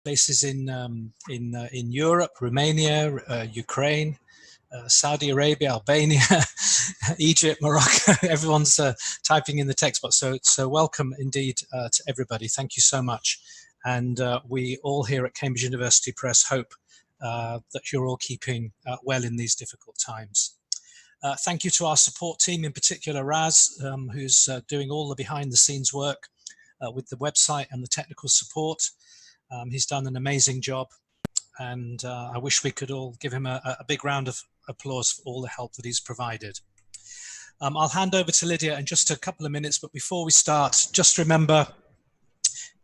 places in Europe, Romania, Ukraine, Saudi Arabia, Albania, Egypt, Morocco. Everyone's typing in the text box. So welcome indeed to everybody. Thank you so much. And we all here at Cambridge University Press hope that you're all keeping well in these difficult times. Thank you to our support team, in particular Raz, who's doing all the behind the scenes work with the website and the technical support. He's done an amazing job, and I wish we could all give him a big round of applause for all the help that he's provided. I'll hand over to Lydia in just a couple of minutes, but before we start, just remember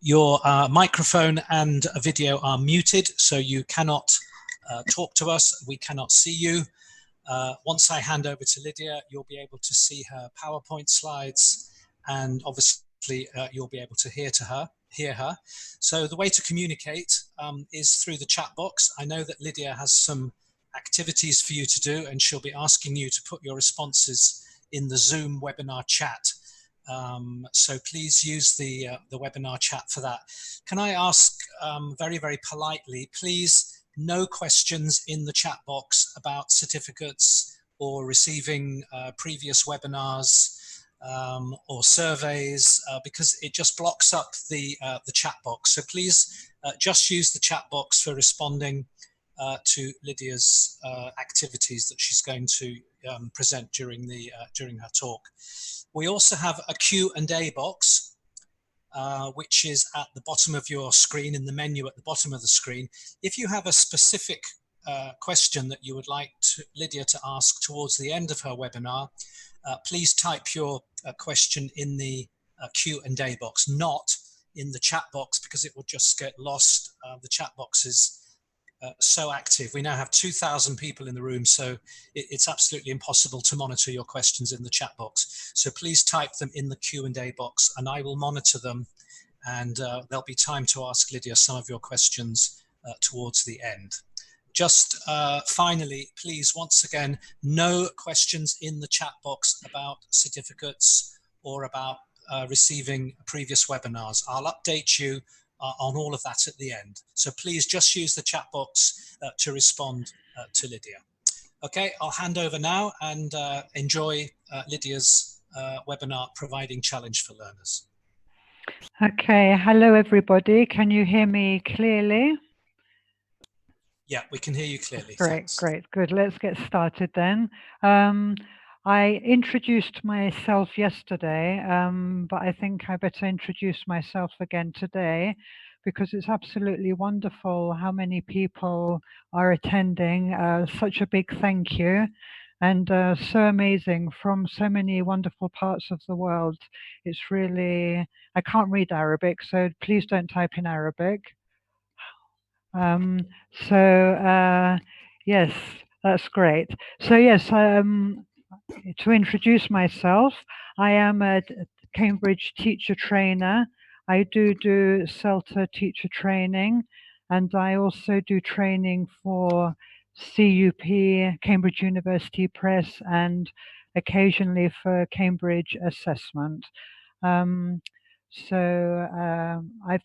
your microphone and video are muted, so you cannot talk to us, we cannot see you. Once I hand over to Lydia, you'll be able to see her PowerPoint slides, and obviously you'll be able to hear her. So the way to communicate is through the chat box. I know that Lydia has some activities for you to do, and she'll be asking you to put your responses in the Zoom webinar chat. So please use the webinar chat for that. Can I ask very, very politely, please, no questions in the chat box about certificates or receiving previous webinars or surveys, because it just blocks up the chat box. So please just use the chat box for responding to Lydia's activities that she's going to present during her talk. We also have a Q&A box, which is at the bottom of your screen, in the menu at the bottom of the screen. If you have a specific question that you would like Lydia to ask towards the end of her webinar, please type your question in the Q&A box, not in the chat box, because it will just get lost. The chat box is so active. We now have 2,000 people in the room, so it's absolutely impossible to monitor your questions in the chat box. So please type them in the Q&A box, and I will monitor them, and there'll be time to ask Lydia some of your questions towards the end. Just finally, please, once again, no questions in the chat box about certificates or about receiving previous webinars. I'll update you on all of that at the end. So please just use the chat box to respond to Lydia. Okay, I'll hand over now and enjoy Lydia's webinar, Providing Challenge for Learners. Okay, hello everybody. Can you hear me clearly? Yeah, we can hear you clearly. Great, Thanks. great, good. Let's get started then. I introduced myself yesterday, but I think I better introduce myself again today, because it's absolutely wonderful how many people are attending. Such a big thank you, and so amazing from so many wonderful parts of the world. It's really, I can't read Arabic, so please don't type in Arabic. Yes, that's great. So yes, to introduce myself, I am a Cambridge teacher trainer. I do CELTA teacher training, and I also do training for CUP, Cambridge University Press, and occasionally for Cambridge Assessment. I've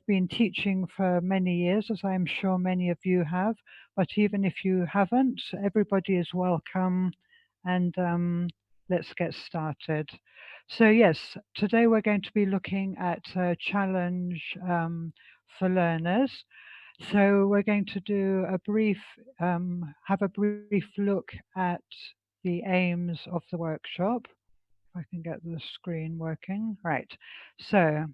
been teaching for many years, as I'm sure many of you have, but even if you haven't, everybody is welcome, and let's get started. So yes, today we're going to be looking at a challenge for learners. So we're going to do a brief, have a brief look at the aims of the workshop. I can get the screen working. Right. So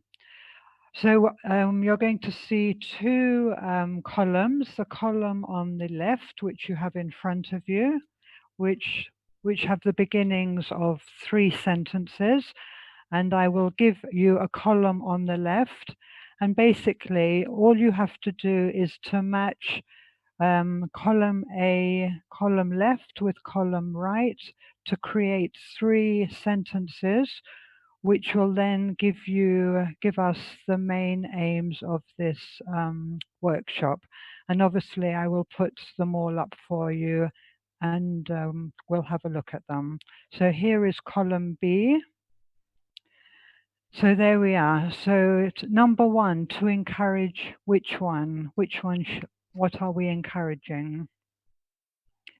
you're going to see two columns. The column on the left, which you have in front of you, which have the beginnings of 3 sentences. And I will give you a column on the left. And basically, all you have to do is to match column left with column right to create 3 sentences, which will then give us the main aims of this workshop. And obviously I will put them all up for you, and we'll have a look at them. So here is column B. So there we are. So number one, to encourage which one? What are we encouraging?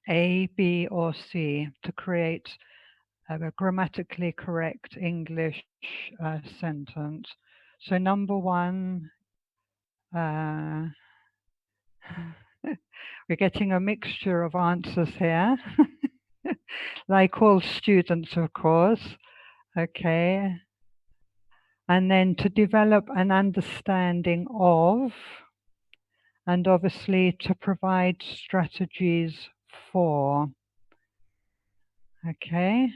A, B, or C, to create a grammatically correct English sentence. So number one, we're getting a mixture of answers here, like all students, of course. Okay. And then to develop an understanding of, and obviously to provide strategies for. Okay.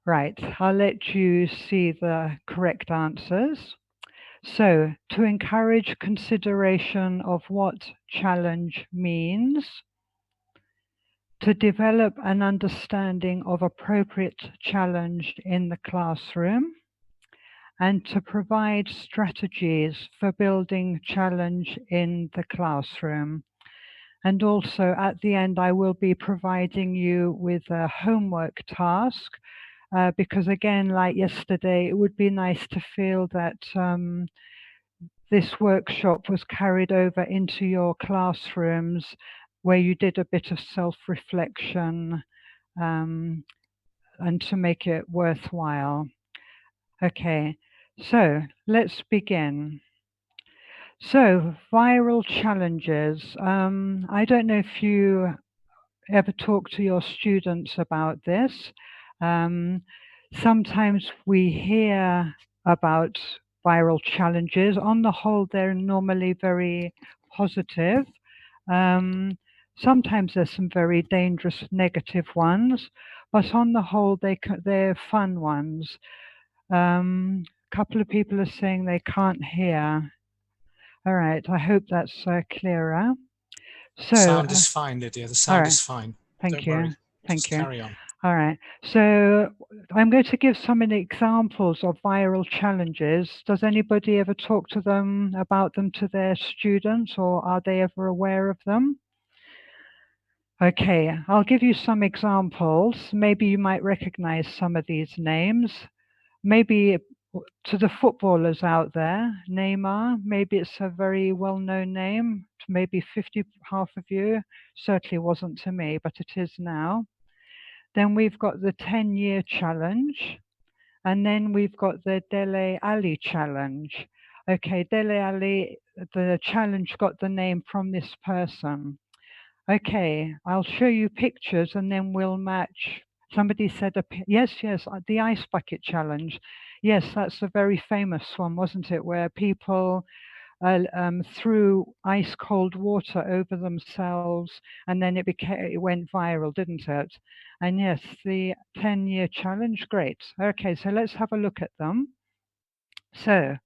Right, I'll let you see the correct answers. So, to encourage consideration of what challenge means, to develop an understanding of appropriate challenge in the classroom, and to provide strategies for building challenge in the classroom. And also at the end, I will be providing you with a homework task. Because again, like yesterday, it would be nice to feel that this workshop was carried over into your classrooms where you did a bit of self-reflection and to make it worthwhile. Okay, so let's begin. So viral challenges. I don't know if you ever talk to your students about this. Sometimes we hear about viral challenges. On the whole, they're normally very positive. Sometimes there's some very dangerous negative ones, but on the whole, they're fun ones. A couple of people are saying they can't hear. All right, I hope that's clearer. So, Sound is fine, Lydia. The all sound right, is fine. thank Don't you. worry. Thank Just you. carry on. All right. So I'm going to give some examples of viral challenges. Does anybody ever talk to them about them to their students, or are they ever aware of them? Okay, I'll give you some examples. Maybe you might recognize some of these names. Maybe to the footballers out there, Neymar, maybe it's a very well-known name, to maybe half of you. Certainly wasn't to me, but it is now. Then we've got the 10-year challenge, and then we've got the Dele Alli challenge. Okay, Dele Alli, the challenge got the name from this person. Okay, I'll show you pictures and then we'll match. Somebody said, yes, the ice bucket challenge. Yes, that's a very famous one, wasn't it? Where people threw ice cold water over themselves, and then it went viral, didn't it? And yes, the 10-year challenge, great. Okay, so let's have a look at them. So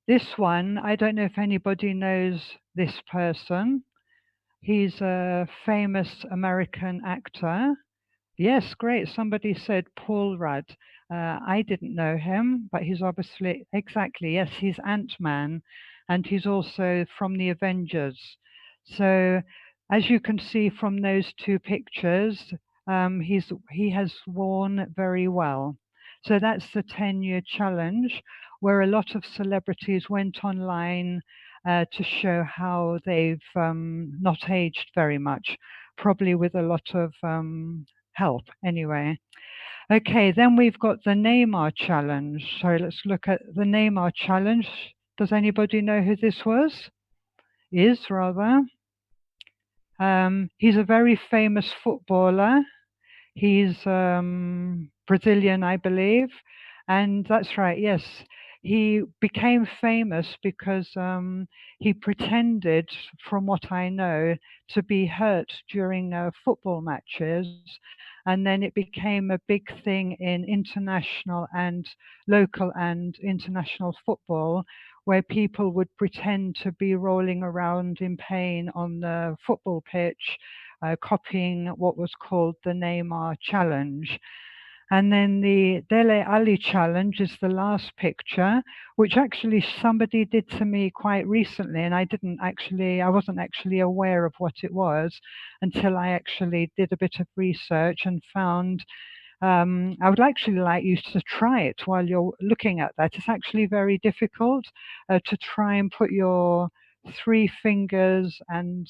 this one, I don't know if anybody knows this person. He's a famous American actor. Yes, great. Somebody said Paul Rudd. I didn't know him, but he's obviously, exactly, yes, he's Ant-Man, and he's also from the Avengers. So as you can see from those two pictures, he has worn very well. So that's the 10-year challenge, where a lot of celebrities went online to show how they've not aged very much, probably with a lot of help anyway. Okay, then we've got the Neymar challenge. So let's look at the Neymar challenge. Does anybody know who this is rather? He's a very famous footballer. He's Brazilian, I believe. And that's right, yes. He became famous because he pretended, from what I know, to be hurt during football matches. And then it became a big thing in international and local and international football, where people would pretend to be rolling around in pain on the football pitch, copying what was called the Neymar challenge. And then the Dele Alli challenge is the last picture, which actually somebody did to me quite recently, and I wasn't actually aware of what it was until I actually did a bit of research and found I would actually like you to try it while you're looking at that. It's actually very difficult to try and put your 3 fingers and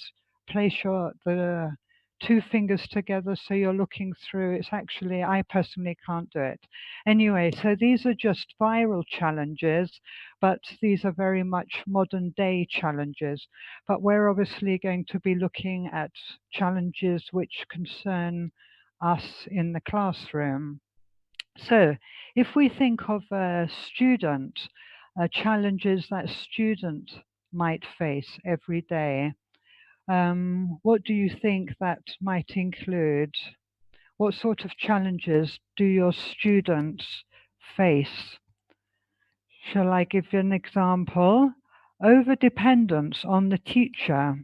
place the 2 fingers together so you're looking through. It's actually, I personally can't do it. Anyway, so these are just viral challenges, but these are very much modern day challenges. But we're obviously going to be looking at challenges which concern us in the classroom. So, if we think of a student, challenges that a student might face every day, what do you think that might include? What sort of challenges do your students face? Shall I give you an example? Overdependence on the teacher.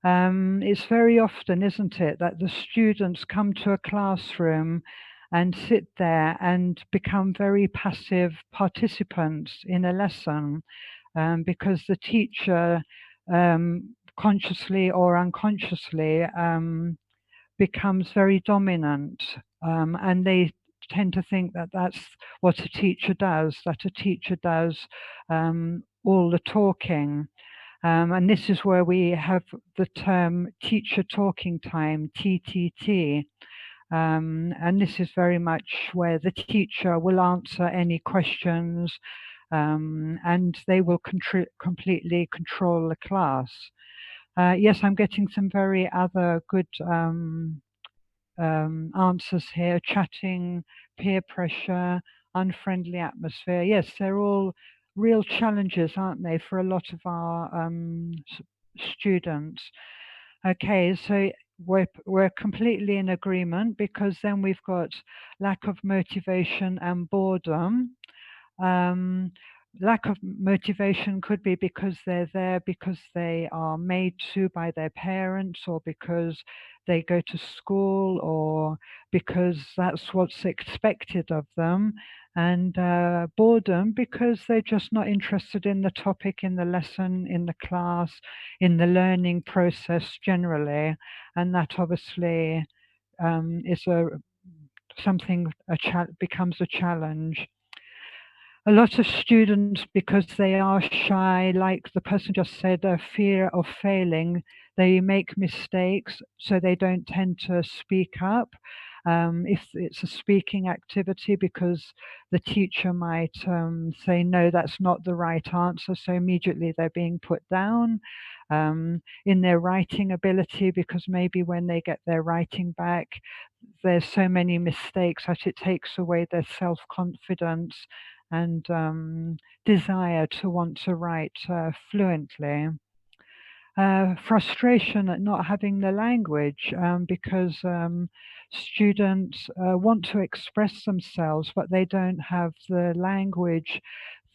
It's very often, isn't it, that the students come to a classroom and sit there and become very passive participants in a lesson because the teacher, consciously or unconsciously, becomes very dominant, and they tend to think that that's what a teacher does, that a teacher does all the talking. And this is where we have the term teacher talking time, TTT. And this is very much where the teacher will answer any questions and they will completely control the class. Yes, I'm getting some very other good answers here: chatting, peer pressure, unfriendly atmosphere. Yes, they're all real challenges, aren't they, for a lot of our students. Okay, so we're completely in agreement, because then we've got lack of motivation and boredom. Um, Lack of motivation could be because they're there because they are made to by their parents, or because they go to school, or because that's what's expected of them. And boredom because they're just not interested in the topic, in the lesson, in the class, in the learning process generally. And that obviously is becomes a challenge. A lot of students, because they are shy, like the person just said, a fear of failing, they make mistakes, so they don't tend to speak up. If it's a speaking activity, because the teacher might say, no, that's not the right answer, so immediately they're being put down. In their writing ability, because maybe when they get their writing back, there's so many mistakes that it takes away their self-confidence and desire to want to write fluently. Frustration at not having the language, because students want to express themselves, but they don't have the language,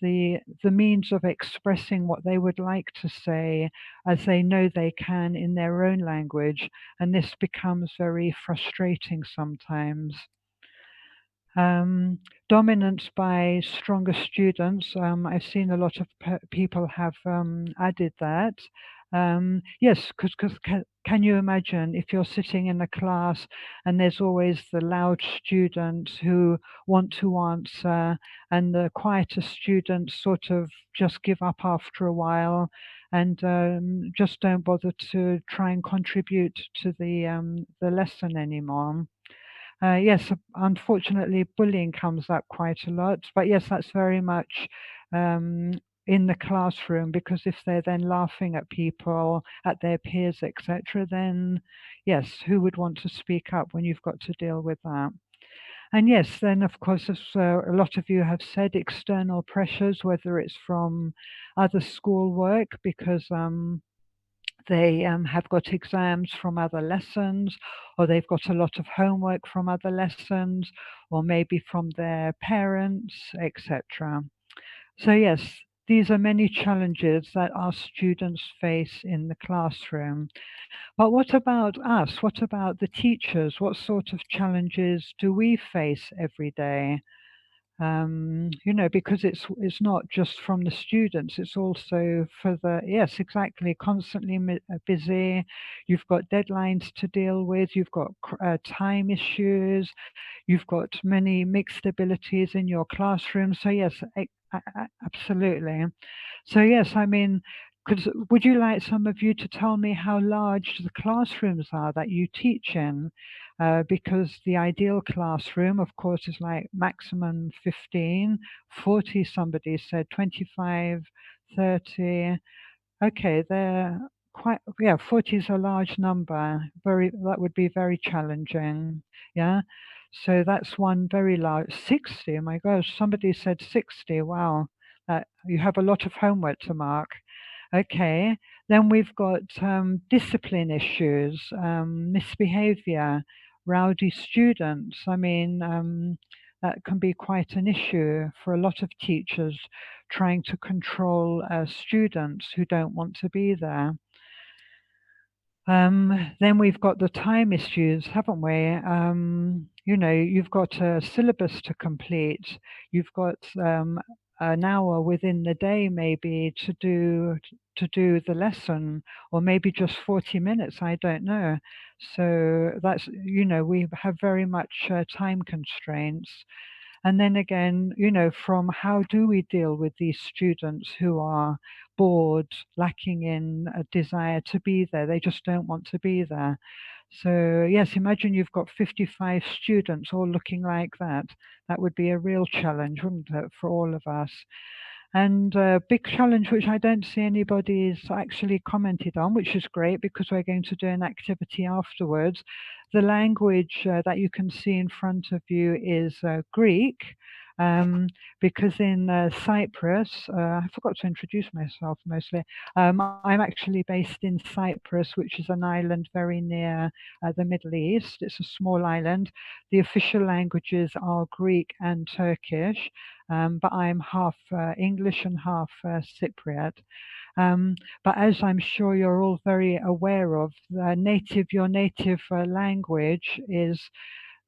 the means of expressing what they would like to say, as they know they can in their own language, and this becomes very frustrating sometimes. Dominance by stronger students. I've seen a lot of people have added that. Yes, because can you imagine if you're sitting in a class and there's always the loud students who want to answer, and the quieter students sort of just give up after a while and just don't bother to try and contribute to the lesson anymore. Yes, unfortunately, bullying comes up quite a lot. But yes, that's very much um, in the classroom, because if they're then laughing at people, at their peers, etc., then yes, who would want to speak up when you've got to deal with that? And yes, then of course, as a lot of you have said, external pressures, whether it's from other schoolwork, because they have got exams from other lessons, or they've got a lot of homework from other lessons, or maybe from their parents, etc. So yes, these are many challenges that our students face in the classroom. But what about us? What about the teachers? What sort of challenges do we face every day? You know, because it's not just from the students, it's also for the, yes, exactly, constantly busy. You've got deadlines to deal with, you've got time issues, you've got many mixed abilities in your classroom. So yes, absolutely. So yes, I mean, would you like some of you to tell me how large the classrooms are that you teach in? Because the ideal classroom, of course, is like maximum 15, 40, somebody said 25, 30. Okay, they're quite, yeah, 40 is a large number. That would be very challenging. Yeah. So that's one very large. 60, my gosh, somebody said 60. Wow. You have a lot of homework to mark. Okay. Then we've got discipline issues, misbehavior, rowdy students. I mean, that can be quite an issue for a lot of teachers trying to control students who don't want to be there. Then we've got the time issues, haven't we? You know, you've got a syllabus to complete. You've got an hour within the day, maybe to do the lesson, or maybe just 40 minutes. I don't know. So that's, you know, we have very much time constraints. And then again, you know, from how do we deal with these students who are bored, lacking in a desire to be there? They just don't want to be there. So yes, imagine you've got 55 students all looking like that. That would be a real challenge, wouldn't it, for all of us? And a big challenge, which I don't see anybody's actually commented on, which is great because we're going to do an activity afterwards. The language that you can see in front of you is Greek, because in Cyprus, I forgot to introduce myself mostly. I'm actually based in Cyprus, which is an island very near the Middle East. It's a small island. The official languages are Greek and Turkish. But I'm half English and half Cypriot. Um, but as I'm sure you're all very aware of, your native language is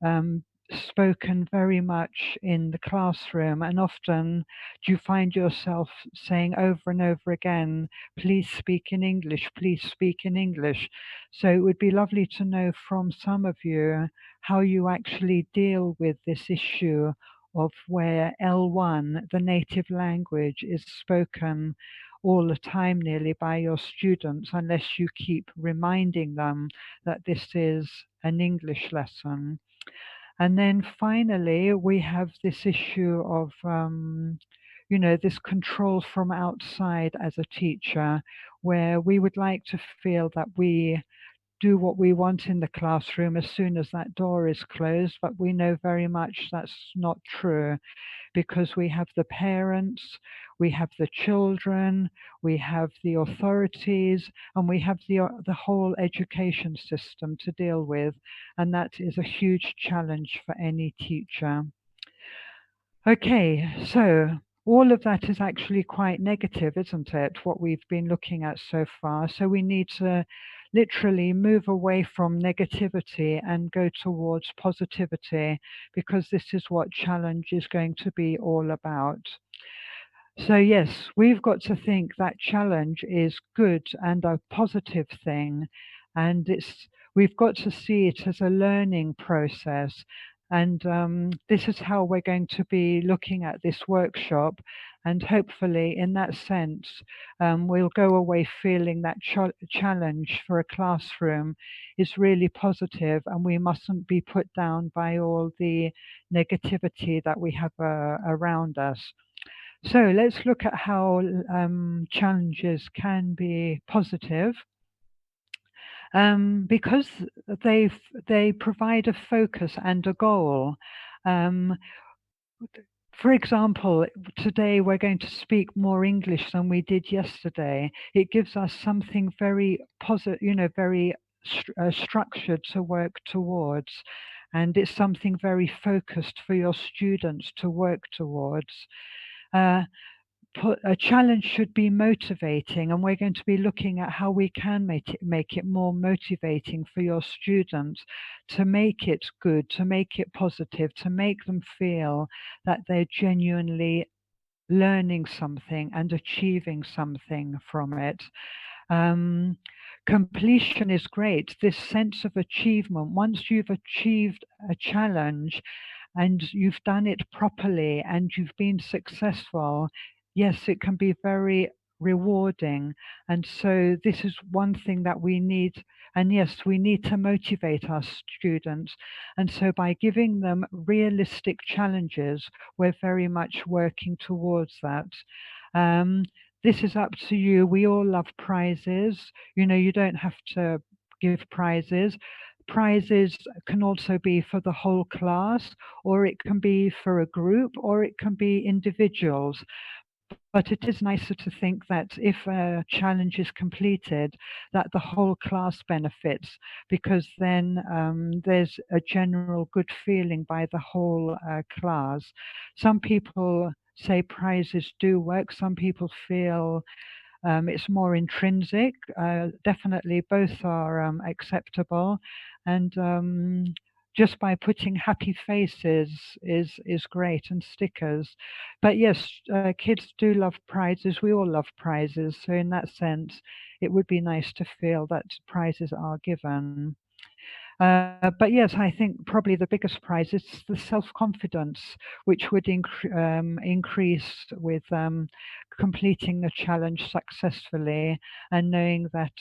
um, spoken very much in the classroom, and often do you find yourself saying over and over again, please speak in English, please speak in English. So it would be lovely to know from some of you how you actually deal with this issue of where L1, the native language, is spoken all the time nearly by your students, unless you keep reminding them that this is an English lesson. And then finally, we have this issue of, you know, this control from outside as a teacher, where we would like to feel that we do what we want in the classroom as soon as that door is closed, but we know very much that's not true because we have the parents, we have the children, we have the authorities, and we have the whole education system to deal with. And that is a huge challenge for any teacher. Okay, so all of that is actually quite negative, isn't it? What we've been looking at so far. So we need to literally move away from negativity and go towards positivity, because this is what challenge is going to be all about. So yes, we've got to think that challenge is good and a positive thing, and we've got to see it as a learning process. And this is how we're going to be looking at this workshop. And hopefully, in that sense, we'll go away feeling that challenge for a classroom is really positive, and we mustn't be put down by all the negativity that we have around us. So let's look at how challenges can be positive, because they provide a focus and a goal. Um, for example, today we're going to speak more English than we did yesterday. It gives us something very positive, you know, very structured to work towards. And it's something very focused for your students to work towards. Uh, a challenge should be motivating, and we're going to be looking at how we can make it more motivating for your students, to make it good, to make it positive, to make them feel that they're genuinely learning something and achieving something from it. Completion is great. This sense of achievement, once you've achieved a challenge and you've done it properly and you've been successful, yes, it can be very rewarding. And so this is one thing that we need. And yes, we need to motivate our students. And so by giving them realistic challenges, we're very much working towards that. This is up to you. We all love prizes. You don't have to give prizes. Prizes can also be for the whole class, or it can be for a group, or it can be individuals. But it is nicer to think that if a challenge is completed, that the whole class benefits, because then there's a general good feeling by the whole class. Some people say prizes do work. Some people feel it's more intrinsic. Definitely both are acceptable. And just by putting happy faces is great, and stickers. But yes, kids do love prizes. We all love prizes. So in that sense, it would be nice to feel that prizes are given. But yes, I think probably the biggest prize is the self-confidence, which would increase with completing a challenge successfully, and knowing that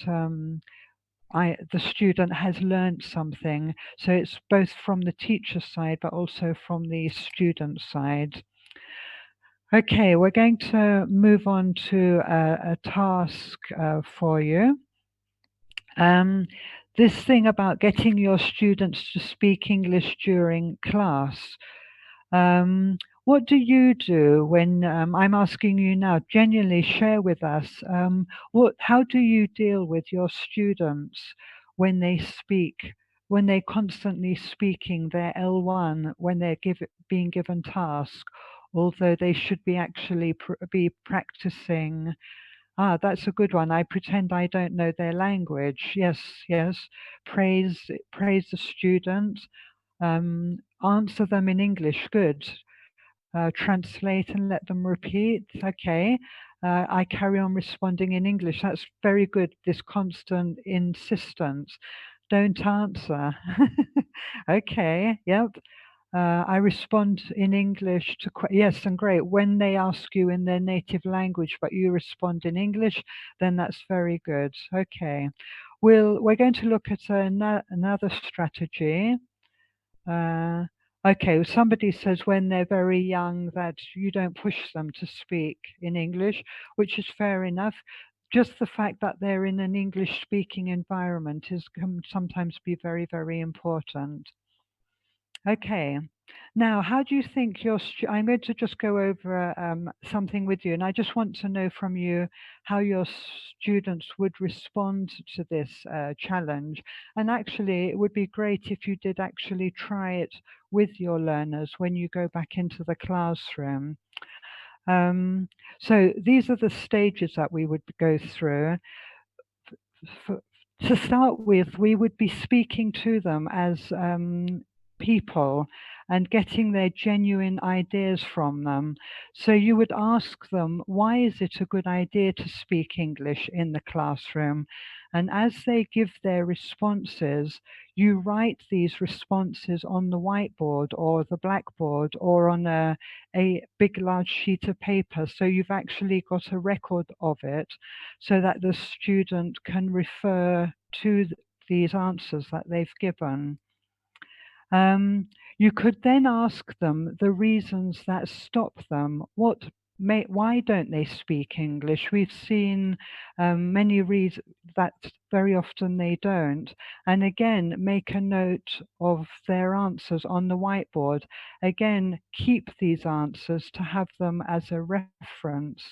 the student has learned something. So it's both from the teacher side, but also from the student side. Okay, we're going to move on to a task for you. This thing about getting your students to speak English during class. What do you do when I'm asking you now? Genuinely share with us. How do you deal with your students when they speak, when they're constantly speaking their L1, when they're being given tasks, although they should be actually be practicing? Ah, that's a good one. I pretend I don't know their language. Yes, yes. Praise the student. Answer them in English. Good. Translate and let them repeat. Okay. I carry on responding in English. That's very good. This constant insistence. Don't answer. Okay. Yep. I respond in English to yes, and great. When they ask you in their native language, but you respond in English, then that's very good. Okay, we're going to look at another strategy. Okay, somebody says when they're very young that you don't push them to speak in English, which is fair enough. Just the fact that they're in an English speaking environment can sometimes be very, very important. Okay. Now, how do you think I'm going to just go over something with you, and I just want to know from you how your students would respond to this challenge. And actually, it would be great if you did actually try it with your learners when you go back into the classroom. So these are the stages that we would go through. To start with, we would be speaking to them as people and getting their genuine ideas from them. So you would ask them, why is it a good idea to speak English in the classroom? And as they give their responses, you write these responses on the whiteboard or the blackboard or on a big large sheet of paper. So you've actually got a record of it so that the student can refer to these answers that they've given. You could then ask them the reasons that stop them. Why don't they speak English? We've seen many reasons that very often they don't. And again, make a note of their answers on the whiteboard. Again, keep these answers to have them as a reference.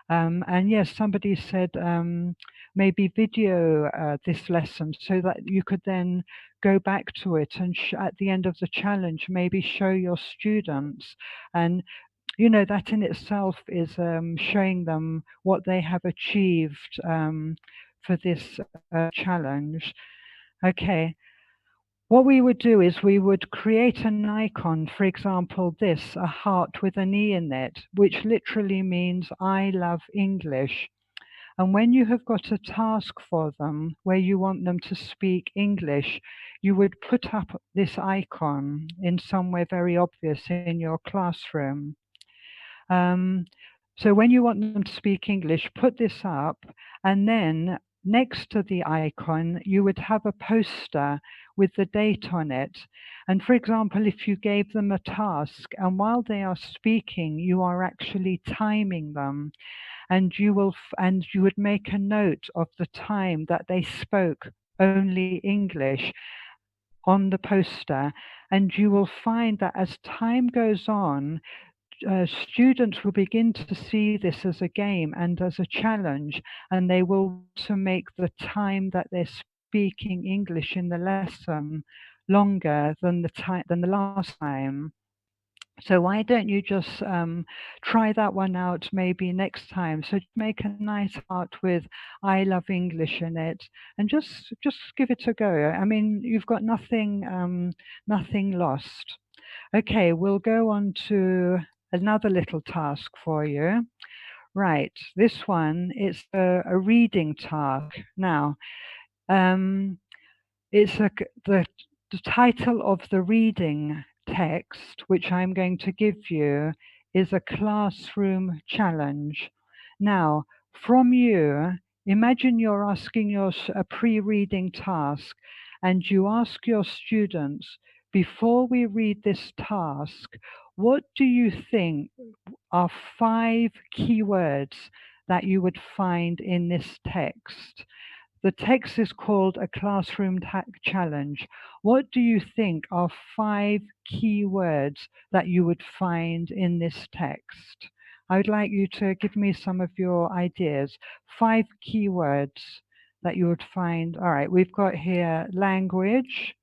And yes, somebody said maybe video this lesson so that you could then go back to it and at the end of the challenge, maybe show your students. And you know, that in itself is showing them what they have achieved for this challenge. Okay. What we would do is we would create an icon, for example, this, a heart with an E in it, which literally means I love English. And when you have got a task for them where you want them to speak English, you would put up this icon in somewhere very obvious in your classroom. So when you want them to speak English, put this up, and then next to the icon, you would have a poster with the date on it. And for example, if you gave them a task and while they are speaking, you are actually timing them, and you would make a note of the time that they spoke only English on the poster, and you will find that as time goes on, students will begin to see this as a game and as a challenge, and they will to make the time that they're speaking English in the lesson longer than the last time. So why don't you just try that one out maybe next time? So make a nice heart with "I love English" in it, and just give it a go. I mean, you've got nothing lost. Okay, we'll go on to another little task for you. Right, this one is a reading task. Now, it's the title of the reading text, which I'm going to give you, is a classroom challenge. Now, from you, imagine you're asking a pre-reading task, and you ask your students, before we read this task, what do you think are 5 keywords that you would find in this text? The text is called a classroom challenge. What do you think are 5 key words that you would find in this text? I would like you to give me some of your ideas. 5 key words that you would find. All right, we've got here language.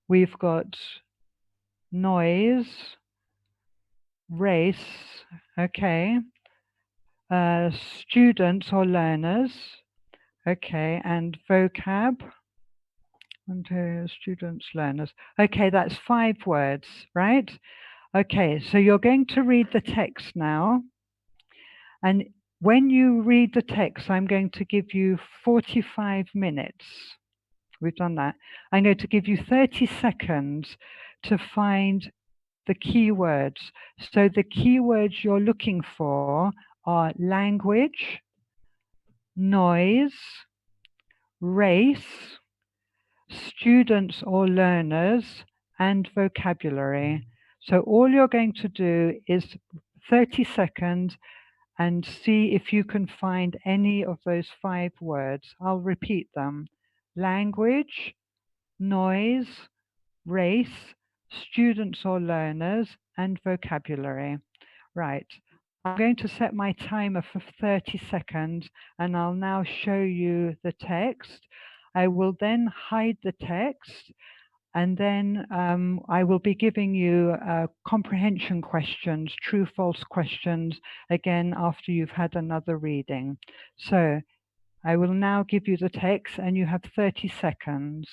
We've got noise, race, okay, students or learners, okay, and vocab. And students, learners. Okay, that's 5 words, right? Okay, so you're going to read the text now. And when you read the text, I'm going to give you 45 minutes. We've done that. I'm going to give you 30 seconds to find the keywords. So the keywords you're looking for are language, noise, race, students or learners, and vocabulary. So all you're going to do is 30 seconds and see if you can find any of those 5 words. I'll repeat them. Language, noise, race, students or learners, and vocabulary. Right. I'm going to set my timer for 30 seconds, and I'll now show you the text. I will then hide the text, and then I will be giving you comprehension questions, true, false questions, again, after you've had another reading. So I will now give you the text, and you have 30 seconds.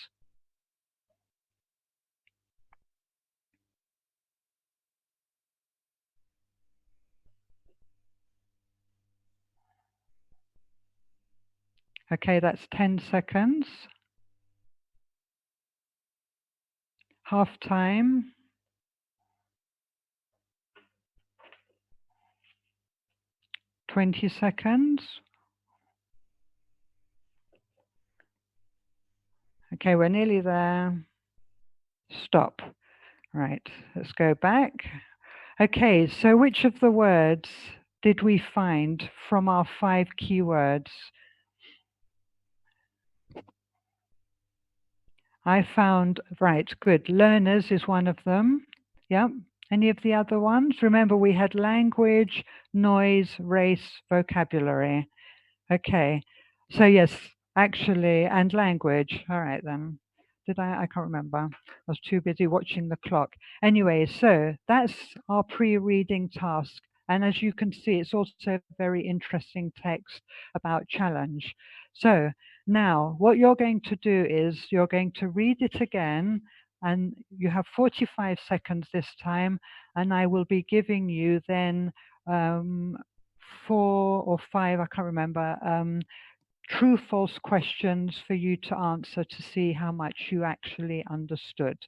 Okay, that's 10 seconds. Half time. 20 seconds. Okay, we're nearly there. Stop. Right, let's go back. Okay, so which of the words did we find from our 5 keywords? I found, right, good. Learners is one of them. Yep. Any of the other ones? Remember, we had language, noise, race, vocabulary. Okay. So yes, actually, and language. All right then. Did I? I can't remember. I was too busy watching the clock. Anyway, so that's our pre-reading task. And as you can see, it's also a very interesting text about challenge. So now what you're going to do is you're going to read it again, and you have 45 seconds this time, and I will be giving you then 4 or 5, I can't remember, true false questions for you to answer to see how much you actually understood.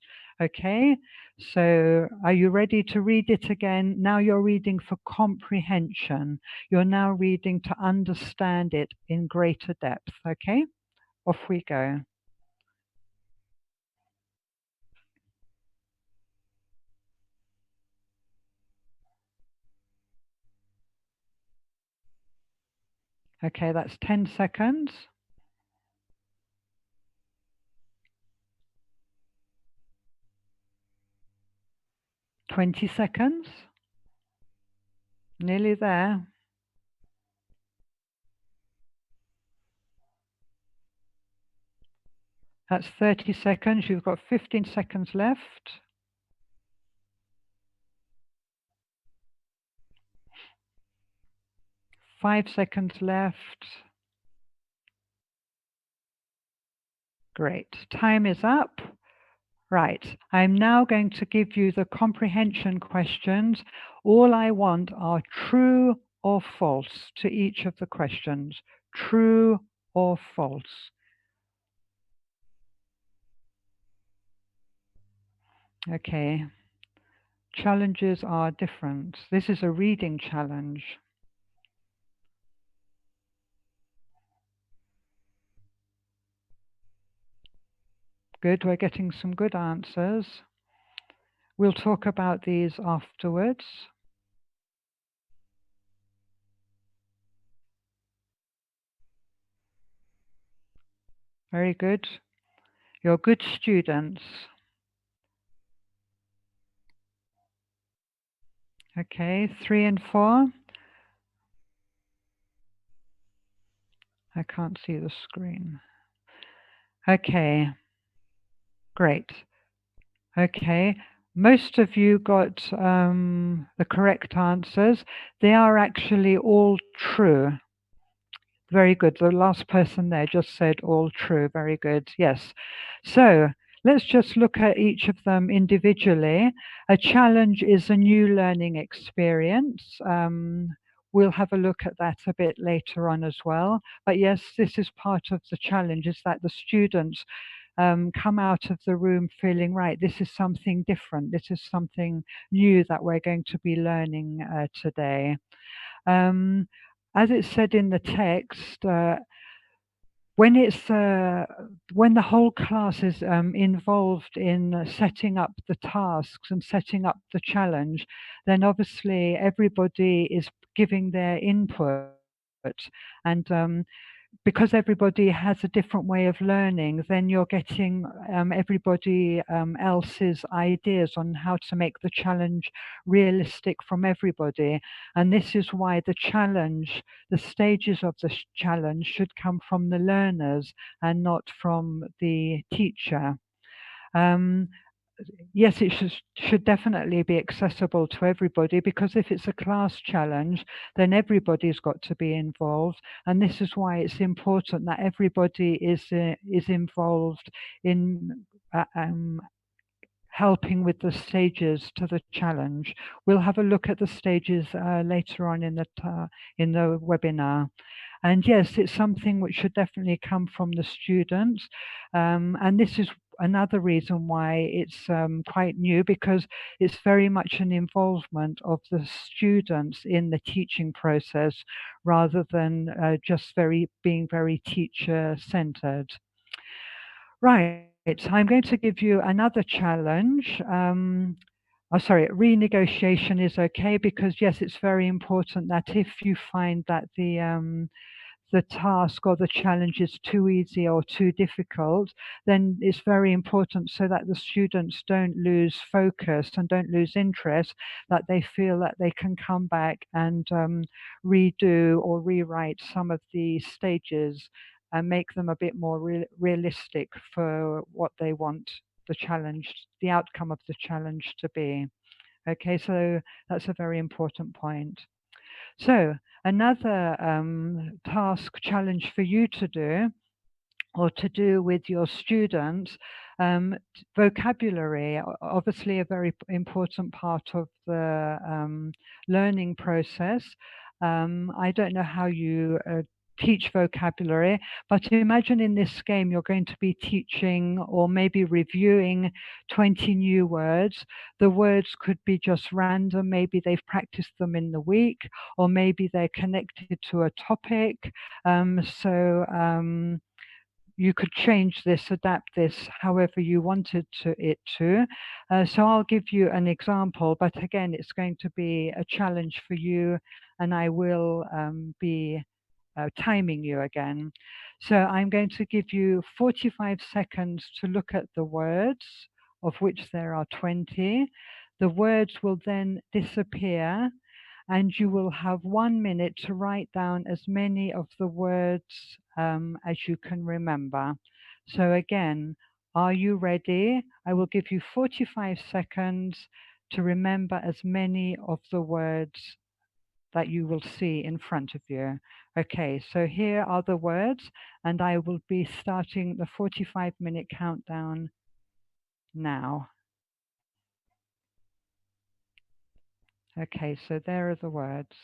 Okay, so are you ready to read it again? Now you're reading for comprehension. You're now reading to understand it in greater depth. Okay, off we go. Okay, that's 10 seconds. 20 seconds. Nearly there. That's 30 seconds. You've got 15 seconds left. 5 seconds left. Great. Time is up. Right. I'm now going to give you the comprehension questions. All I want are true or false to each of the questions. True or false. Okay. Challenges are different. This is a reading challenge. Good, we're getting some good answers. We'll talk about these afterwards. Very good. You're good students. Okay, 3 and 4. I can't see the screen. Okay, great. Okay, most of you got the correct answers. They are actually all true. Very good. The last person there just said all true. Very good. Yes. So let's just look at each of them individually. A challenge is a new learning experience. We'll have a look at that a bit later on as well. But yes, this is part of the challenge, is that the students come out of the room feeling, right, this is something different. This is something new that we're going to be learning today. As it said in the text, when the whole class is involved in setting up the tasks and setting up the challenge, then obviously everybody is giving their input, and because everybody has a different way of learning, then you're getting everybody else's ideas on how to make the challenge realistic from everybody. And this is why the challenge, the stages of the challenge should come from the learners and not from the teacher. Yes, it should definitely be accessible to everybody, because if it's a class challenge, then everybody's got to be involved. And this is why it's important that everybody is involved in helping with the stages to the challenge. We'll have a look at the stages later on in the webinar. And yes, it's something which should definitely come from the students. And this is another reason why it's quite new, because it's very much an involvement of the students in the teaching process, rather than just being very teacher-centered. Right, I'm going to give you another challenge. Sorry, renegotiation is okay, because yes, it's very important that if you find that the task or the challenge is too easy or too difficult, then it's very important, so that the students don't lose focus and don't lose interest, that they feel that they can come back and redo or rewrite some of the stages and make them a bit more realistic for what they want the challenge, the outcome of the challenge to be. Okay, so that's a very important point. So another task challenge for you to do, or to do with your students, vocabulary, obviously a very important part of the learning process. I don't know how you teach vocabulary, but imagine in this game you're going to be teaching or maybe reviewing 20 new words. The words could be just random, maybe they've practiced them in the week, or maybe they're connected to a topic. You could change this, adapt this however you wanted it to. So I'll give you an example, but again, it's going to be a challenge for you, and I will be timing you again. So I'm going to give you 45 seconds to look at the words, of which there are 20. The words will then disappear, and you will have 1 minute to write down as many of the words as you can remember. So again, are you ready? I will give you 45 seconds to remember as many of the words that you will see in front of you. Okay, so here are the words, and I will be starting the 45-minute countdown now. Okay, so there are the words.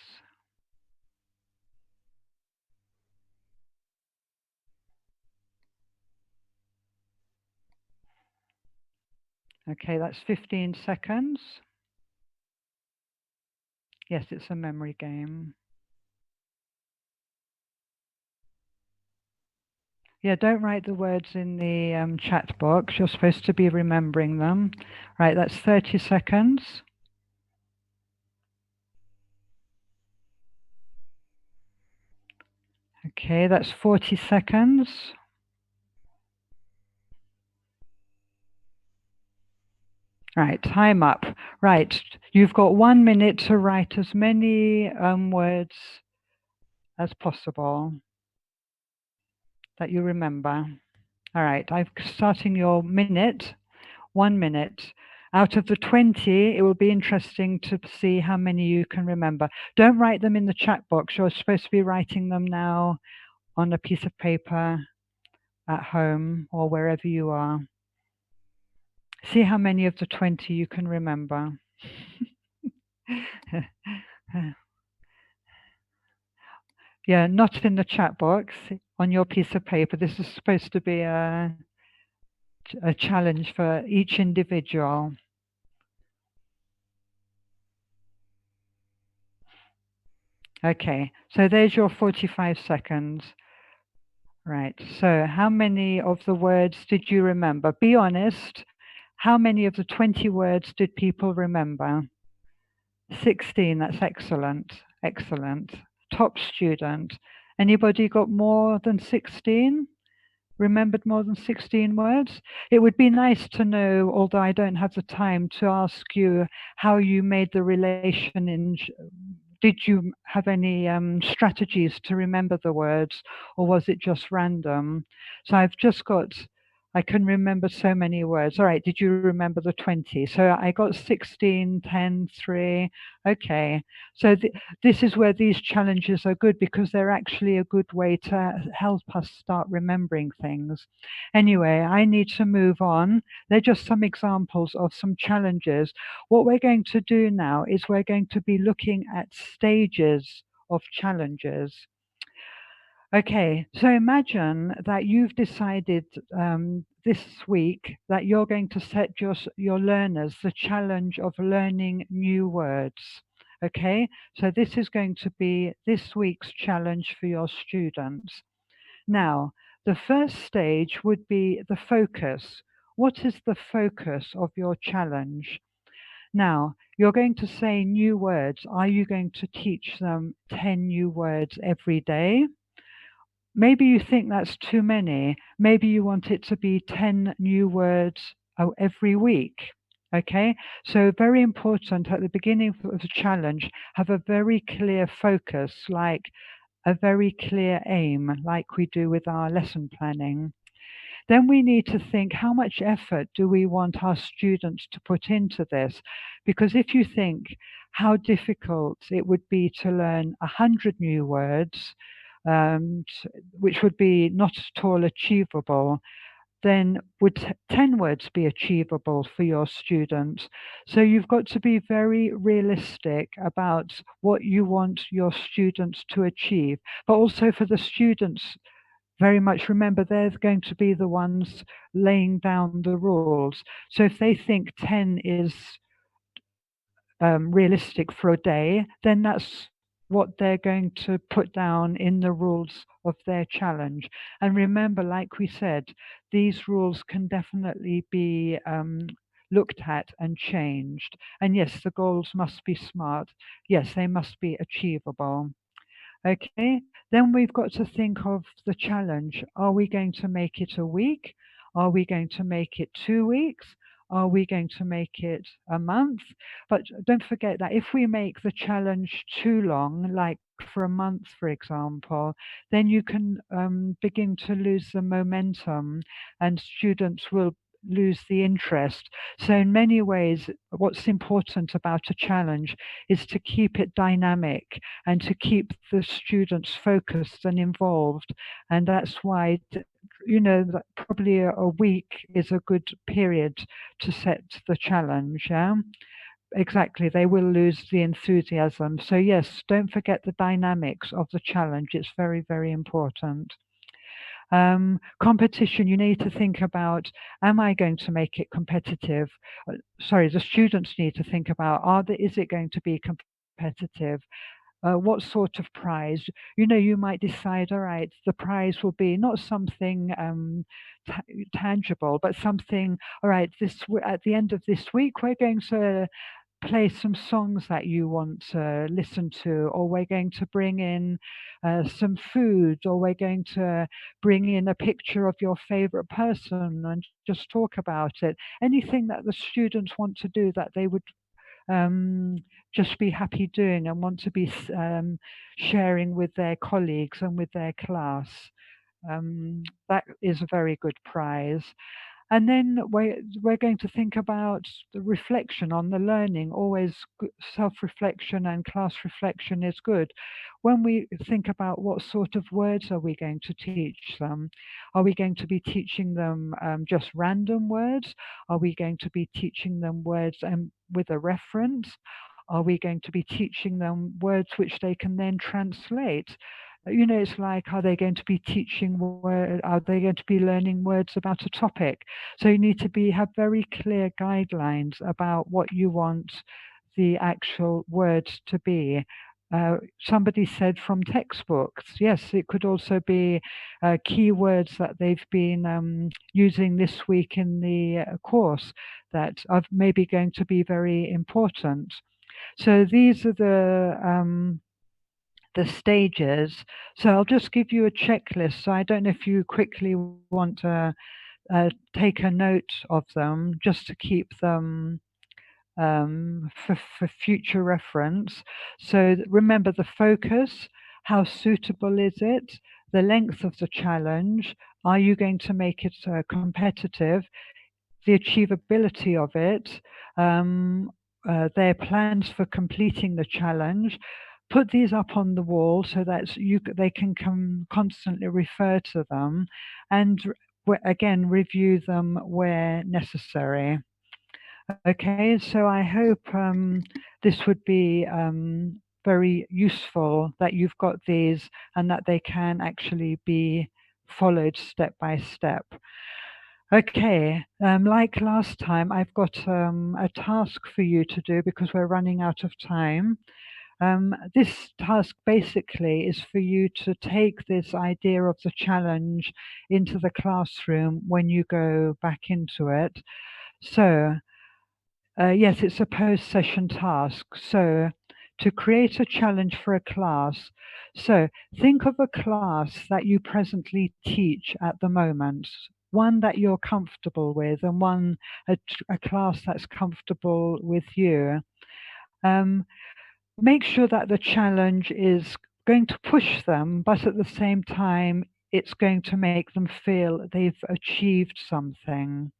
Okay, that's 15 seconds. Yes, it's a memory game. Yeah, don't write the words in the chat box. You're supposed to be remembering them. Right, that's 30 seconds. Okay, that's 40 seconds. Right, time up. Right, you've got 1 minute to write as many words as possible that you remember. All right, I'm starting your minute. 1 minute. Out of the 20, it will be interesting to see how many you can remember. Don't write them in the chat box. You're supposed to be writing them now on a piece of paper at home or wherever you are. See how many of the 20 you can remember. Yeah, not in the chat box, on your piece of paper. This is supposed to be a challenge for each individual. Okay, so there's your 45 seconds. Right, so how many of the words did you remember? Be honest. How many of the 20 words did people remember? 16, that's excellent, excellent. Top student. Anybody got more than 16? Remembered more than 16 words? It would be nice to know, although I don't have the time, to ask you how you made the relation in. Did you have any strategies to remember the words, or was it just random? So I've just got, I can remember so many words. All right, did you remember the 20? So I got 16, 10, 3. Okay, so this is where these challenges are good, because they're actually a good way to help us start remembering things. Anyway, I need to move on. They're just some examples of some challenges. What we're going to do now is we're going to be looking at stages of challenges. Okay, so imagine that you've decided this week that you're going to set your learners the challenge of learning new words. Okay, so this is going to be this week's challenge for your students. Now, the first stage would be the focus. What is the focus of your challenge? Now, you're going to say new words. Are you going to teach them 10 new words every day? Maybe you think that's too many. Maybe you want it to be 10 new words every week. Okay, so very important at the beginning of the challenge, have a very clear focus, like a very clear aim, like we do with our lesson planning. Then we need to think, how much effort do we want our students to put into this? Because if you think how difficult it would be to learn 100 new words, which would be not at all achievable, then would 10 words be achievable for your students? So you've got to be very realistic about what you want your students to achieve, but also for the students, very much remember they're going to be the ones laying down the rules. So if they think 10 is realistic for a day, then that's what they're going to put down in the rules of their challenge. And remember, like we said, these rules can definitely be looked at and changed. And yes, the goals must be smart. Yes, they must be achievable. Okay, then we've got to think of the challenge. Are we going to make it a week? Are we going to make it 2 weeks? Are we going to make it a month? But don't forget that if we make the challenge too long, like for a month, for example, then you can begin to lose the momentum and students will lose the interest. So in many ways, what's important about a challenge is to keep it dynamic and to keep the students focused and involved. And that's why, that probably a week is a good period to set the challenge. Yeah, exactly. They will lose the enthusiasm. So yes, don't forget the dynamics of the challenge. It's very, very important. Competition, you need to think about, am I going to make it competitive? Sorry, the students need to think about, is it going to be competitive? What sort of prize? You might decide, all right, the prize will be not something tangible, but something, all right, at the end of this week, we're going to play some songs that you want to listen to, or we're going to bring in some food, or we're going to bring in a picture of your favorite person and just talk about it. Anything that the students want to do that they would um, just be happy doing and want to be sharing with their colleagues and with their class. That is a very good prize. And then we're going to think about the reflection on the learning. Always self-reflection and class reflection is good. When we think about what sort of words are we going to teach them, are we going to be teaching them just random words? Are we going to be teaching them words with a reference? Are we going to be teaching them words which they can then translate? It's like, are they going to be are they going to be learning words about a topic? So you need to have very clear guidelines about what you want the actual words to be. Somebody said from textbooks. Yes, it could also be keywords that they've been using this week in the course that are maybe going to be very important. So these are the stages. So I'll just give you a checklist. So I don't know if you quickly want to take a note of them just to keep them for future reference. So remember the focus, how suitable is it, the length of the challenge, are you going to make it competitive, the achievability of it, their plans for completing the challenge. Put these up on the wall so that they can constantly refer to them, and again review them where necessary. Okay, so I hope this would be very useful, that you've got these and that they can actually be followed step by step. Okay, like last time, I've got a task for you to do because we're running out of time. This task basically is for you to take this idea of the challenge into the classroom when you go back into it. So, yes, it's a post-session task. So, to create a challenge for a class. So, think of a class that you presently teach at the moment, one that you're comfortable with, and a class that's comfortable with you. Make sure that the challenge is going to push them, but at the same time, it's going to make them feel they've achieved something.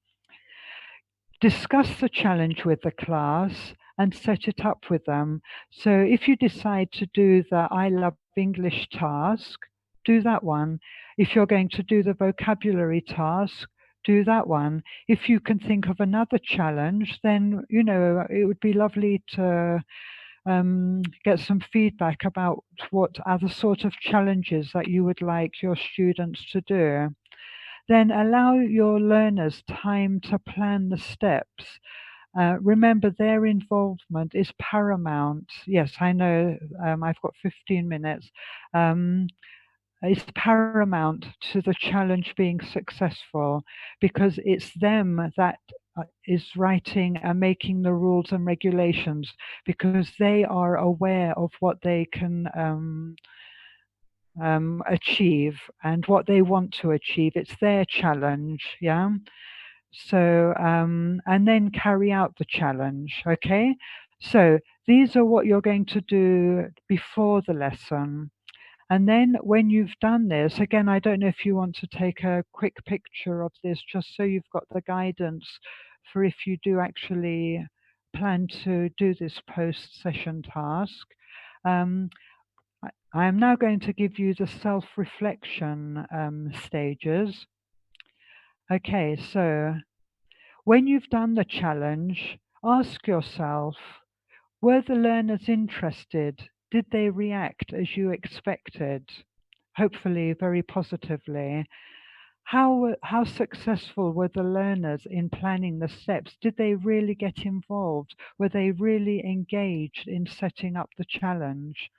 Discuss the challenge with the class and set it up with them. So if you decide to do the I Love English task, do that one. If you're going to do the vocabulary task, do that one. If you can think of another challenge, then, it would be lovely to get some feedback about what other sort of challenges that you would like your students to do. Then allow your learners time to plan the steps. Remember, their involvement is paramount. Yes, I know, I've got 15 minutes. It's paramount to the challenge being successful, because it's them that is writing and making the rules and regulations, because they are aware of what they can achieve and what they want to achieve. It's their challenge, yeah? So, and then carry out the challenge, okay? So these are what you're going to do before the lesson. And then when you've done this, again, I don't know if you want to take a quick picture of this, just so you've got the guidance for if you do actually plan to do this post-session task. I am now going to give you the self-reflection stages. Okay, so when you've done the challenge, ask yourself, were the learners interested? Did they react as you expected? Hopefully very positively. How successful were the learners in planning the steps? Did they really get involved? Were they really engaged in setting up the challenge?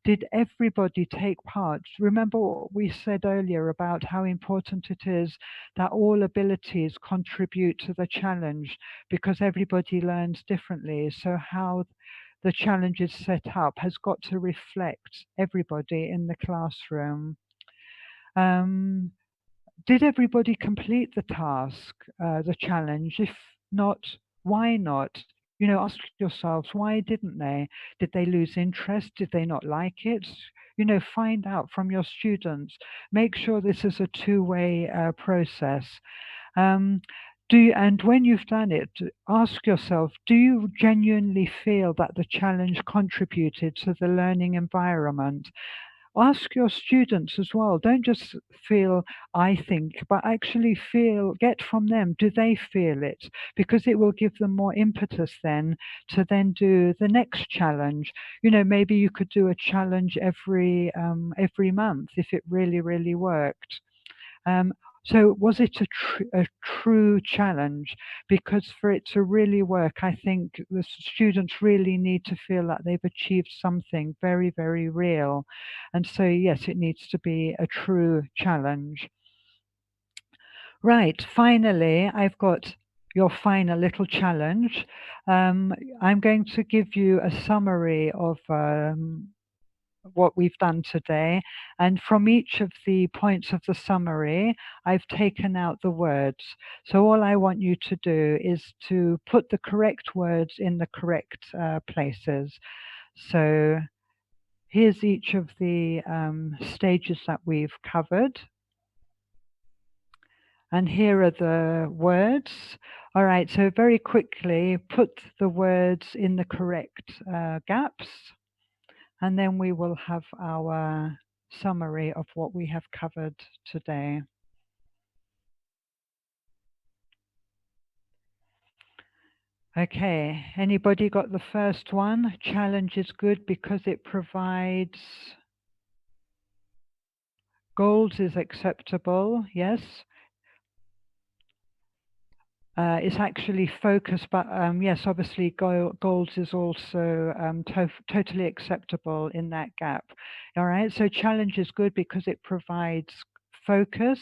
Did everybody take part? Remember what we said earlier about how important it is that all abilities contribute to the challenge, because everybody learns differently. So how the challenge is set up has got to reflect everybody in the classroom. Did everybody complete the task, the challenge? If not, why not? Ask yourselves, why didn't they? Did they lose interest? Did they not like it? Find out from your students. Make sure this is a two-way process. And when you've done it, ask yourself, do you genuinely feel that the challenge contributed to the learning environment? Ask your students as well. Don't just feel, I think, but actually get from them, do they feel it? Because it will give them more impetus then to then do the next challenge. Maybe you could do a challenge every month if it really, really worked. So was it a true challenge? Because for it to really work, I think the students really need to feel that they've achieved something very, very real. And so, yes, it needs to be a true challenge. Right, finally, I've got your final little challenge. I'm going to give you a summary of what we've done today. And from each of the points of the summary, I've taken out the words. So all I want you to do is to put the correct words in the correct places. So here's each of the stages that we've covered. And here are the words. All right, so very quickly, put the words in the correct gaps. And then we will have our summary of what we have covered today. Okay, anybody got the first one? Challenge is good because it provides goals is acceptable, yes. It's actually focused, but yes, obviously goals is also totally acceptable in that gap. All right, so challenge is good because it provides focus,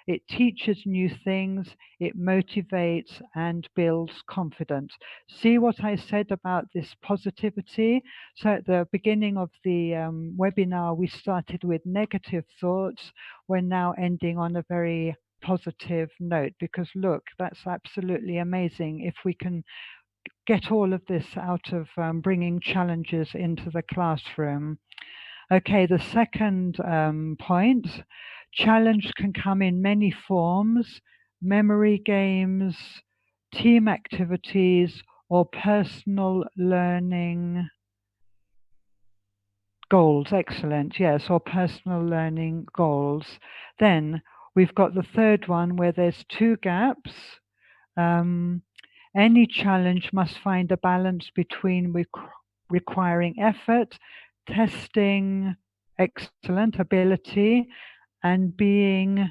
it teaches new things, it motivates and builds confidence. See what I said about this positivity? So at the beginning of the webinar, we started with negative thoughts. We're now ending on a very positive note, because look, that's absolutely amazing if we can get all of this out of bringing challenges into the classroom. Okay, the second point, challenge can come in many forms: memory games, team activities, or personal learning goals. Excellent, yes, or personal learning goals. Then we've got the third one where there's two gaps. Any challenge must find a balance between requiring effort, testing excellent ability, and being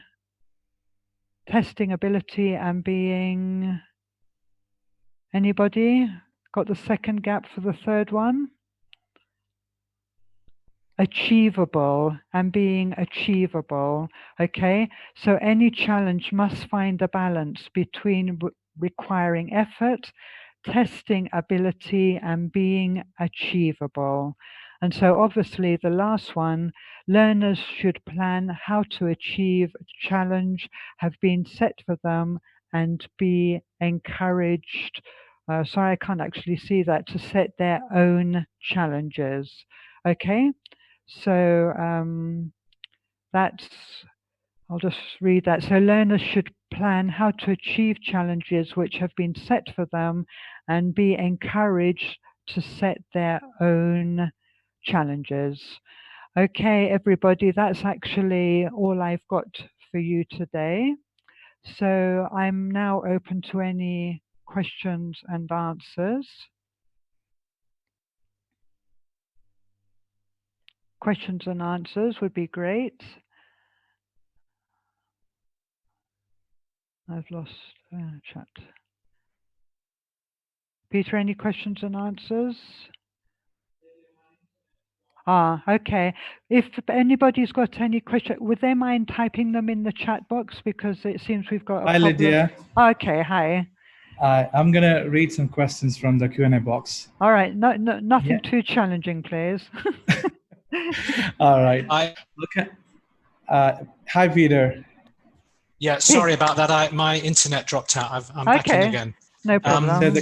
anybody got the second gap for the third one? Achievable and being achievable. Okay, so any challenge must find a balance between requiring effort, testing ability, and being achievable. And so obviously the last one, learners should plan how to achieve challenge have been set for them and be encouraged. Sorry, I can't actually see that, to set their own challenges. Okay, so that's, I'll just read that. So learners should plan how to achieve challenges which have been set for them and be encouraged to set their own challenges. Okay, everybody, that's actually all I've got for you today. So I'm now open to any questions and answers. Questions and answers would be great. I've lost chat. Peter, any questions and answers? Okay. If anybody's got any question, would they mind typing them in the chat box? Because it seems we've got a Hi, problem. Lydia. Okay, hi. I'm going to read some questions from the Q&A box. All right, nothing too challenging, please. All right. Okay. Hi, Peter. Yeah, sorry about that. My internet dropped out. I'm back in again. No problem.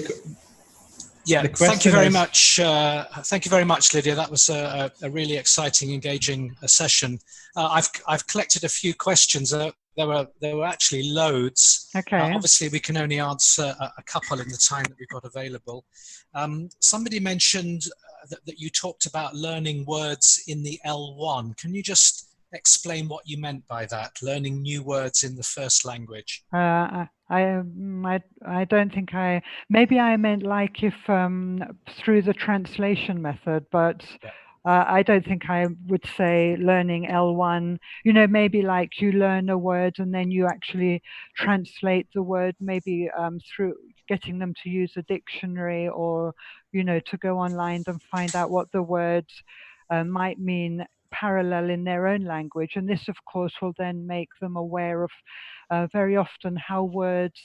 Thank you very much. Thank you very much, Lydia. That was a really exciting, engaging session. I've collected a few questions. There were actually loads. Okay. Obviously, we can only answer a couple in the time that we've got available. Somebody mentioned that you talked about learning words in the L1. Can you just explain what you meant by that, learning new words in the first language? I don't think maybe I meant like if through the translation method, but I don't think I would say learning L1, maybe like you learn a word and then you actually translate the word, maybe through getting them to use a dictionary or, to go online and find out what the words might mean parallel in their own language. And this, of course, will then make them aware of very often how words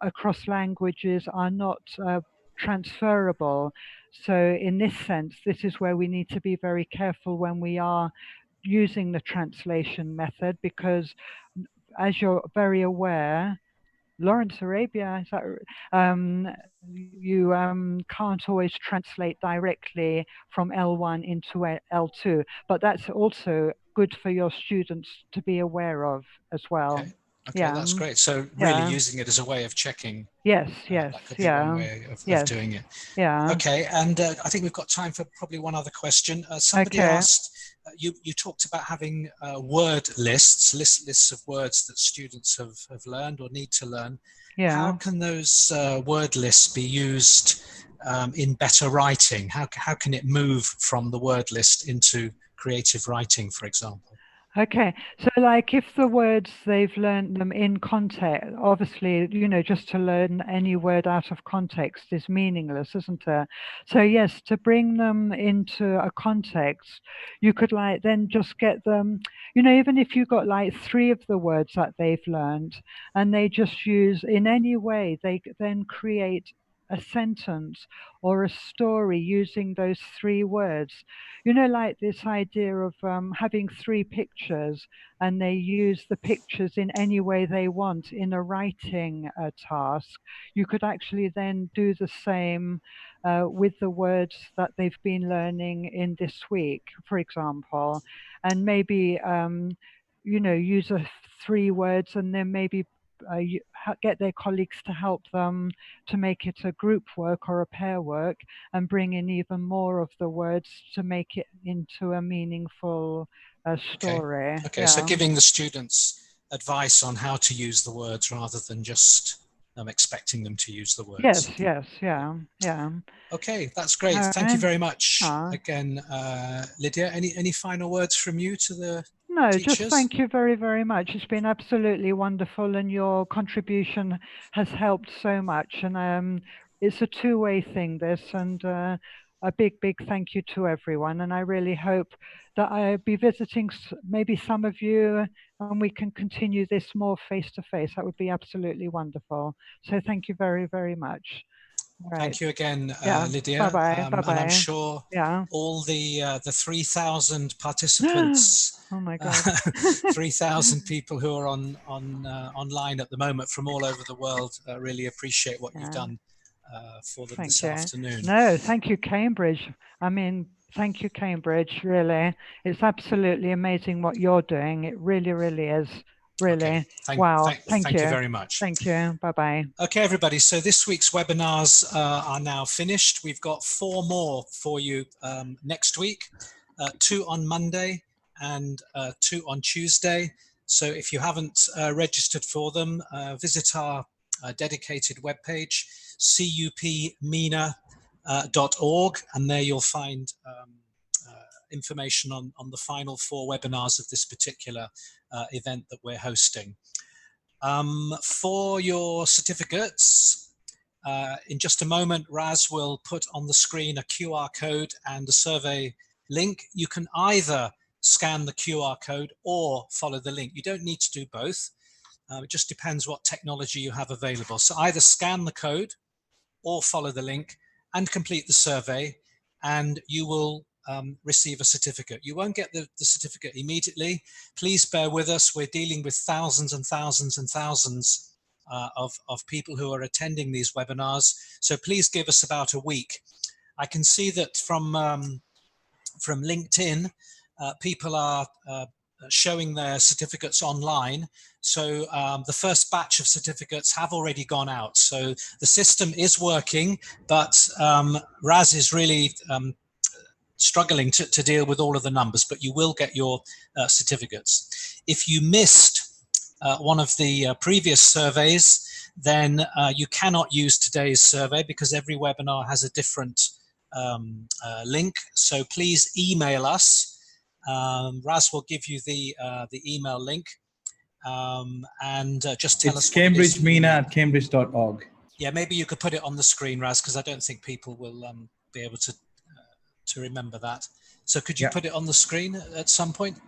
across languages are not transferable. So in this sense, this is where we need to be very careful when we are using the translation method, because as you're very aware, Lawrence Arabia, is that, you can't always translate directly from L1 into L2, but that's also good for your students to be aware of as well. Okay, that's great. So really using it as a way of checking. Yes, that could be one way of doing it. Yeah. Okay, and I think we've got time for probably one other question. Somebody asked, you talked about having word lists of words that students have learned or need to learn. Yeah. How can those word lists be used in better writing? How can it move from the word list into creative writing, for example? Okay, so like if the words they've learned them in context, obviously, just to learn any word out of context is meaningless, isn't it? So yes, to bring them into a context, you could like then just get them, even if you got like 3 of the words that they've learned and they just use in any way, they then create a sentence or a story using those 3 words. You know, like this idea of having 3 pictures, and they use the pictures in any way they want in a writing task. You could actually then do the same with the words that they've been learning in this week, for example, and maybe you know, use 3 words, and then maybe get their colleagues to help them to make it a group work or a pair work, and bring in even more of the words to make it into a meaningful story. Okay, so giving the students advice on how to use the words rather than just expecting them to use the words. Yes, yeah. Okay, that's great. Thank you very much again, Lydia. Any final words from you to the No, teachers? just thank you very, very much. It's been absolutely wonderful, and your contribution has helped so much. And it's a two-way thing, this, and a big thank you to everyone. And I really hope that I'll be visiting maybe some of you, and we can continue this more face-to-face. That would be absolutely wonderful. So thank you very, very much. Right. Thank you again, Lydia. Bye-bye. And I'm sure all the 3,000 participants, oh my God, 3,000 people who are online at the moment from all over the world really appreciate what you've done for them this afternoon. No, thank you, Cambridge. I mean, thank you, Cambridge. Really, it's absolutely amazing what you're doing. It really, really is. Really. Okay. Wow. Thank you very much. Thank you. Bye-bye. Okay, everybody. So this week's webinars are now finished. We've got 4 more for you next week, 2 on Monday and 2 on Tuesday. So if you haven't registered for them, visit our dedicated webpage, cupmena.org, and there you'll find information on the final 4 webinars of this particular event that we're hosting. For your certificates, in just a moment, Raz will put on the screen a QR code and a survey link. You can either scan the QR code or follow the link. You don't need to do both. It just depends what technology you have available. So either scan the code or follow the link and complete the survey, and you will receive a certificate. You won't get the certificate immediately. Please bear with us. We're dealing with thousands and thousands and thousands of people who are attending these webinars. So please give us about a week. I can see that from LinkedIn, people are showing their certificates online. So the first batch of certificates have already gone out. So the system is working, but Raz is really struggling to deal with all of the numbers, but you will get your certificates. If you missed one of the previous surveys, then you cannot use today's survey because every webinar has a different link. So please email us. Raz will give you the email link, and just tell us. CambridgeMena@cambridge.org. Yeah, maybe you could put it on the screen, Raz, because I don't think people will be able to remember that. So could you put it on the screen at some point?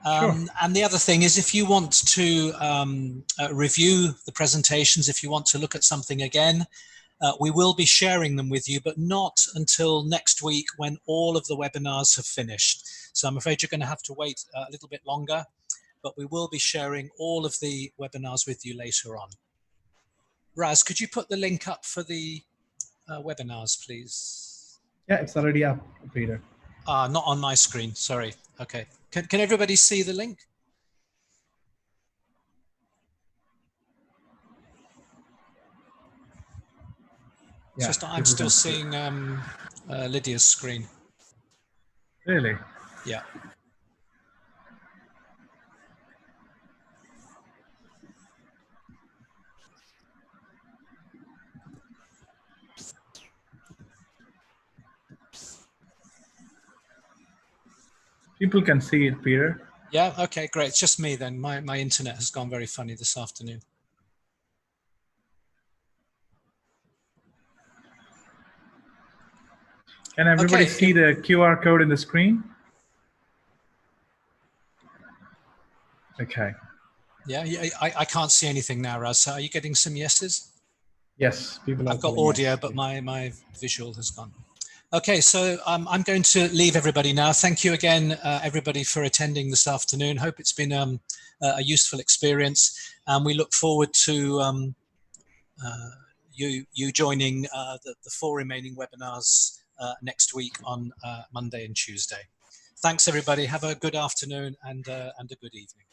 Sure. And the other thing is, if you want to review the presentations, if you want to look at something again, we will be sharing them with you, but not until next week when all of the webinars have finished. So I'm afraid you're going to have to wait a little bit longer, but we will be sharing all of the webinars with you later on. Raz, could you put the link up for the webinars, please? Yeah, it's already up, Peter. Not on my screen, sorry. Okay. Can everybody see the link? Yeah, just I'm still seeing Lydia's screen. Really? Yeah. People can see it, Peter. Yeah, okay, great. It's just me then. My internet has gone very funny this afternoon. Can everybody see the QR code in the screen? Okay. Yeah, I can't see anything now, Raz. So are you getting some yeses? Yes, people are I've got telling audio, yes. but my visual has gone. Okay, so I'm going to leave everybody now. Thank you again, everybody, for attending this afternoon. Hope it's been a useful experience, and we look forward to you joining the 4 remaining webinars next week on Monday and Tuesday. Thanks, everybody. Have a good afternoon and a good evening.